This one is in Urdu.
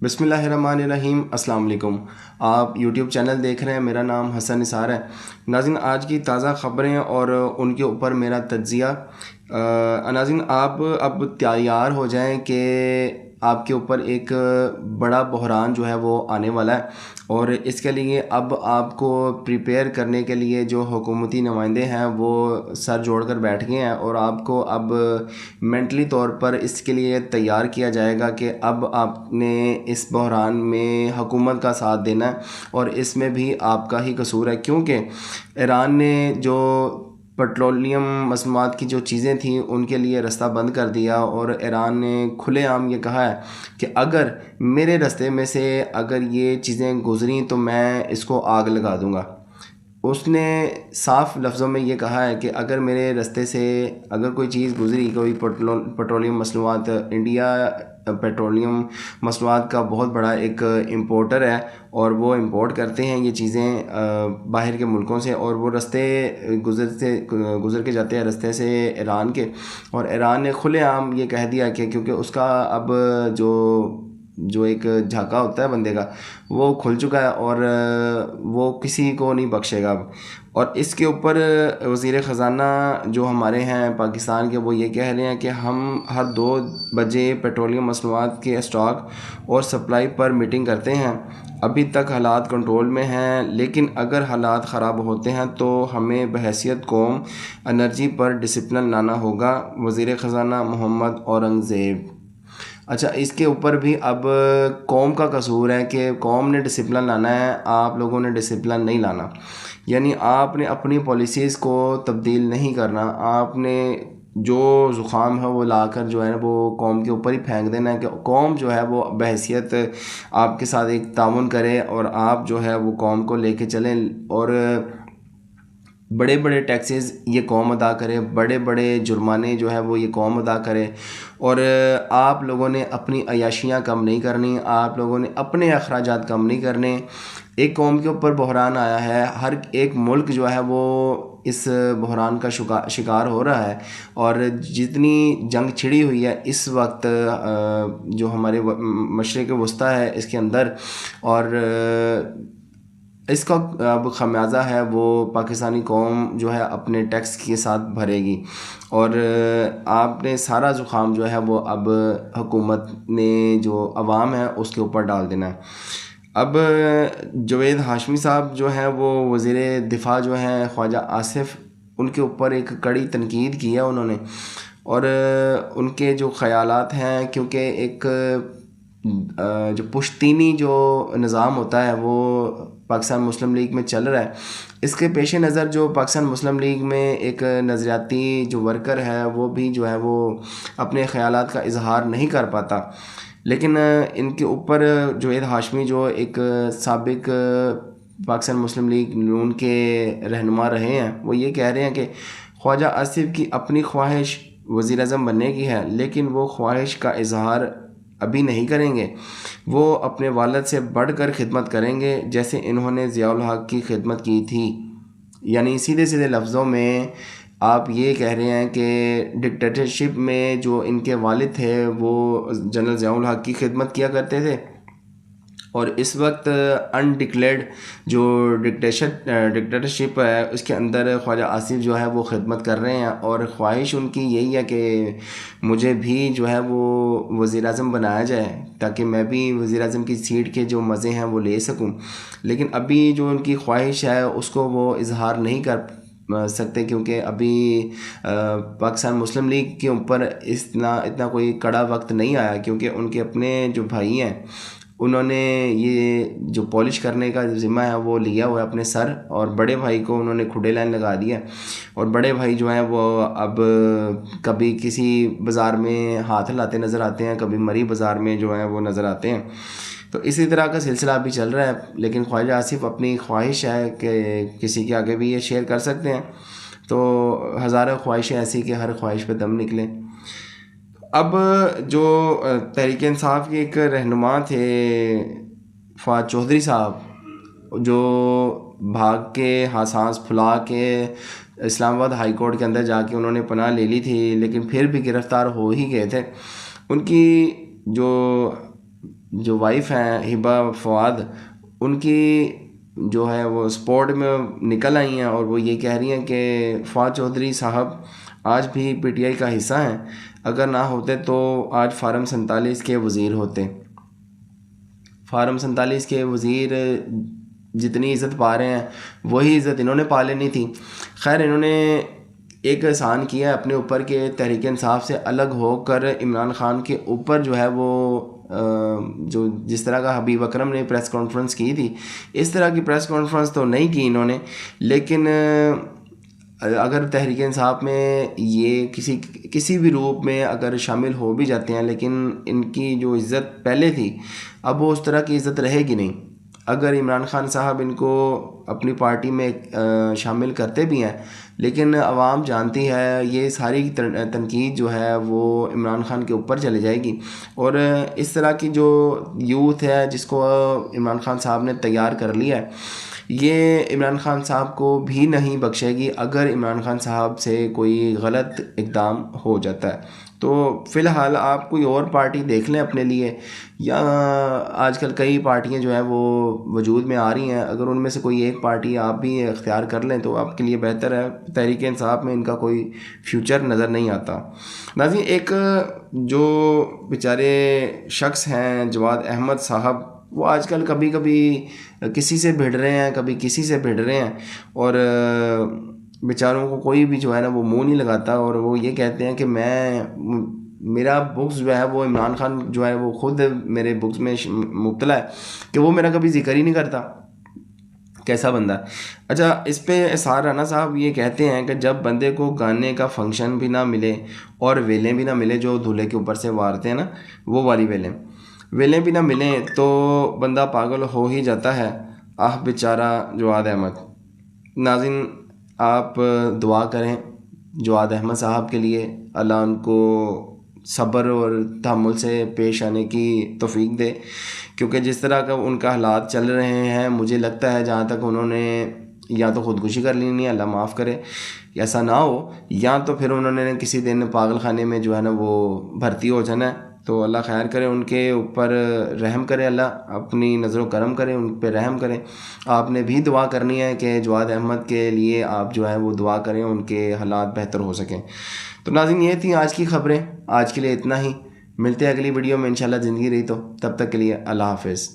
بسم اللہ الرحمن الرحیم۔ السلام علیکم۔ آپ یوٹیوب چینل دیکھ رہے ہیں، میرا نام حسن نثار ہے۔ ناظرین، آج کی تازہ خبریں اور ان کے اوپر میرا تجزیہ۔ ناظرین، آپ اب تیار ہو جائیں کہ آپ کے اوپر ایک بڑا بحران جو ہے وہ آنے والا ہے، اور اس کے لیے اب آپ کو پریپیئر کرنے کے لیے جو حکومتی نمائندے ہیں وہ سر جوڑ کر بیٹھ گئے ہیں، اور آپ کو اب مینٹلی طور پر اس کے لیے تیار کیا جائے گا کہ اب آپ نے اس بحران میں حکومت کا ساتھ دینا ہے، اور اس میں بھی آپ کا ہی قصور ہے، کیونکہ ایران نے جو پیٹرولیم مصنوعات کی جو چیزیں تھیں ان کے لیے رستہ بند کر دیا، اور ایران نے کھلے عام یہ کہا ہے کہ اگر میرے رستے میں سے اگر یہ چیزیں گزریں تو میں اس کو آگ لگا دوں گا۔ اس نے صاف لفظوں میں یہ کہا ہے کہ اگر میرے رستے سے اگر کوئی چیز گزری، کوئی پیٹرولیم مصنوعات، انڈیا پیٹرولیم مصنوعات کا بہت بڑا ایک امپورٹر ہے، اور وہ امپورٹ کرتے ہیں یہ چیزیں باہر کے ملکوں سے، اور وہ رستے گزر کے جاتے ہیں رستے سے ایران کے، اور ایران نے کھلے عام یہ کہہ دیا کہ کیونکہ اس کا اب جو ایک جھاکا ہوتا ہے بندے کا وہ کھل چکا ہے، اور وہ کسی کو نہیں بخشے گا اب۔ اور اس کے اوپر وزیر خزانہ جو ہمارے ہیں پاکستان کے، وہ یہ کہہ رہے ہیں کہ ہم ہر 2 بجے پیٹرولیم مصنوعات کے اسٹاک اور سپلائی پر میٹنگ کرتے ہیں۔ ابھی تک حالات کنٹرول میں ہیں، لیکن اگر حالات خراب ہوتے ہیں تو ہمیں بحیثیت قوم انرجی پر ڈسپلن لانا ہوگا۔ وزیر خزانہ محمد اورنگزیب۔ اچھا، اس کے اوپر بھی اب قوم کا قصور ہے کہ قوم نے ڈسپلن لانا ہے، آپ لوگوں نے ڈسپلن نہیں لانا، یعنی آپ نے اپنی پالیسیز کو تبدیل نہیں کرنا، آپ نے جو زخام ہے وہ لا کر جو ہے وہ قوم کے اوپر ہی پھینک دینا ہے کہ قوم جو ہے وہ بحیثیت آپ کے ساتھ ایک تعاون کرے، اور آپ جو ہے وہ قوم کو لے کے چلیں، اور بڑے بڑے ٹیکسز یہ قوم ادا کرے، بڑے بڑے جرمانے جو ہے وہ یہ قوم ادا کرے، اور آپ لوگوں نے اپنی عیاشیاں کم نہیں کرنی، آپ لوگوں نے اپنے اخراجات کم نہیں کرنے۔ ایک قوم کے اوپر بحران آیا ہے، ہر ایک ملک جو ہے وہ اس بحران کا شکار ہو رہا ہے، اور جتنی جنگ چھڑی ہوئی ہے اس وقت جو ہمارے مشرق وسطیٰ ہے اس کے اندر، اور اس کا اب خمیازہ ہے وہ پاکستانی قوم جو ہے اپنے ٹیکس کے ساتھ بھرے گی، اور آپ نے سارا زخام جو ہے وہ اب حکومت نے جو عوام ہے اس کے اوپر ڈال دینا ہے۔ اب جوید ہاشمی صاحب جو ہیں وہ وزیر دفاع جو ہیں خواجہ آصف، ان کے اوپر ایک کڑی تنقید کی ہے انہوں نے، اور ان کے جو خیالات ہیں، کیونکہ ایک جو پشتینی جو نظام ہوتا ہے وہ پاکستان مسلم لیگ میں چل رہا ہے، اس کے پیش نظر جو پاکستان مسلم لیگ میں ایک نظریاتی جو ورکر ہے وہ بھی جو ہے وہ اپنے خیالات کا اظہار نہیں کر پاتا، لیکن ان کے اوپر جوید ہاشمی جو ایک سابق پاکستان مسلم لیگ نون کے رہنما رہے ہیں، وہ یہ کہہ رہے ہیں کہ خواجہ آصف کی اپنی خواہش وزیر اعظم بننے کی ہے، لیکن وہ خواہش کا اظہار ابھی نہیں کریں گے، وہ اپنے والد سے بڑھ کر خدمت کریں گے جیسے انہوں نے ضیاء الحق کی خدمت کی تھی۔ یعنی سیدھے سیدھے لفظوں میں آپ یہ کہہ رہے ہیں کہ ڈکٹیٹرشپ میں جو ان کے والد تھے وہ جنرل ضیاء الحق کی خدمت کیا کرتے تھے، اور اس وقت انڈکلیئرڈ جو ڈکٹیٹرشپ ہے اس کے اندر خواجہ آصف جو ہے وہ خدمت کر رہے ہیں، اور خواہش ان کی یہی ہے کہ مجھے بھی جو ہے وہ وزیر اعظم بنایا جائے تاکہ میں بھی وزیر اعظم کی سیٹ کے جو مزے ہیں وہ لے سکوں، لیکن ابھی جو ان کی خواہش ہے اس کو وہ اظہار نہیں کر سکتے، کیونکہ ابھی پاکستان مسلم لیگ کے اوپر اتنا کوئی کڑا وقت نہیں آیا، کیونکہ ان کے اپنے جو بھائی ہیں انہوں نے یہ جو پالش کرنے کا ذمہ ہے وہ لیا ہوا ہے اپنے سر، اور بڑے بھائی کو انہوں نے کھڈے لائن لگا دیا، اور بڑے بھائی جو ہیں وہ اب کبھی کسی بازار میں ہاتھ لاتے نظر آتے ہیں، کبھی مری بازار میں جو ہیں وہ نظر آتے ہیں، تو اسی طرح کا سلسلہ ابھی چل رہا ہے، لیکن خواجہ آصف اپنی خواہش ہے کہ کسی کے آگے بھی یہ شیئر کر سکتے ہیں، تو ہزاروں خواہشیں ایسی کہ ہر خواہش پہ دم نکلے۔ اب جو تحریک انصاف کے ایک رہنما تھے فواد چودھری صاحب، جو بھاگ کے ہاسانس پھلا کے اسلام آباد ہائی کورٹ کے اندر جا کے انہوں نے پناہ لے لی تھی، لیکن پھر بھی گرفتار ہو ہی گئے تھے، ان کی جو جو وائف ہیں ہبا فواد، ان کی جو ہے وہ سپورٹ میں نکل آئی ہیں اور وہ یہ کہہ رہی ہیں کہ فواد چودھری صاحب آج بھی پی ٹی آئی کا حصہ ہیں، اگر نہ ہوتے تو آج فارم 47 کے وزیر ہوتے۔ فارم 47 کے وزیر جتنی عزت پا رہے ہیں وہی عزت انہوں نے پا لینی تھی۔ خیر، انہوں نے ایک احسان کیا ہے اپنے اوپر کہ تحریک انصاف سے الگ ہو کر عمران خان کے اوپر جو ہے وہ جو جس طرح کا حبیب اکرم نے پریس کانفرنس کی تھی اس طرح کی پریس کانفرنس تو نہیں کی انہوں نے، لیکن اگر تحریک انصاف میں یہ کسی بھی روپ میں اگر شامل ہو بھی جاتے ہیں، لیکن ان کی جو عزت پہلے تھی اب وہ اس طرح کی عزت رہے گی نہیں۔ اگر عمران خان صاحب ان کو اپنی پارٹی میں شامل کرتے بھی ہیں، لیکن عوام جانتی ہے یہ ساری تنقید جو ہے وہ عمران خان کے اوپر چلے جائے گی، اور اس طرح کی جو یوتھ ہے جس کو عمران خان صاحب نے تیار کر لیا ہے یہ عمران خان صاحب کو بھی نہیں بخشے گی اگر عمران خان صاحب سے کوئی غلط اقدام ہو جاتا ہے۔ تو فی الحال آپ کوئی اور پارٹی دیکھ لیں اپنے لیے، یا آج کل کئی پارٹیاں جو ہیں وہ وجود میں آ رہی ہیں، اگر ان میں سے کوئی ایک پارٹی آپ بھی اختیار کر لیں تو آپ کے لیے بہتر ہے۔ تحریک انصاف میں ان کا کوئی فیوچر نظر نہیں آتا۔ ناظرین، ایک جو بیچارے شخص ہیں جواد احمد صاحب، وہ آج کل کبھی کبھی کسی سے بھڑ رہے ہیں کبھی کسی سے بھڑ رہے ہیں، اور بیچاروں کو کوئی بھی جو ہے نا وہ منہ نہیں لگاتا، اور وہ یہ کہتے ہیں کہ میرا بغض جو ہے وہ عمران خان جو ہے وہ خود میرے بغض میں مبتلا ہے کہ وہ میرا کبھی ذکر ہی نہیں کرتا۔ کیسا بندہ ہے؟ اچھا، اس پہ اظہار رانا صاحب یہ کہتے ہیں کہ جب بندے کو گانے کا فنکشن بھی نہ ملے اور ویلیں بھی نہ ملے، جو دھولے کے اوپر سے وارتے ہیں نا وہ والی ویلیں بھی نہ ملیں تو بندہ پاگل ہو ہی جاتا ہے۔ بیچارہ جواد احمد۔ ناظرین، آپ دعا کریں جواد احمد صاحب کے لیے، اللہ ان کو صبر اور تحمل سے پیش آنے کی توفیق دے، کیونکہ جس طرح کا ان کا حالات چل رہے ہیں مجھے لگتا ہے جہاں تک انہوں نے یا تو خودکشی کر لینی ہے، اللہ معاف کرے، ایسا نہ ہو، یا تو پھر انہوں نے کسی دن پاگل خانے میں جو ہے نا وہ بھرتی ہو جانا ہے۔ تو اللہ خیر کرے، ان کے اوپر رحم کرے، اللہ اپنی نظر و کرم کرے، ان پہ رحم کرے۔ آپ نے بھی دعا کرنی ہے کہ جواد احمد کے لیے آپ جو ہے وہ دعا کریں، ان کے حالات بہتر ہو سکیں۔ تو ناظرین، یہ تھیں آج کی خبریں، آج کے لیے اتنا ہی، ملتے ہیں اگلی ویڈیو میں انشاءاللہ، زندگی رہی تو، تب تک کے لیے اللہ حافظ۔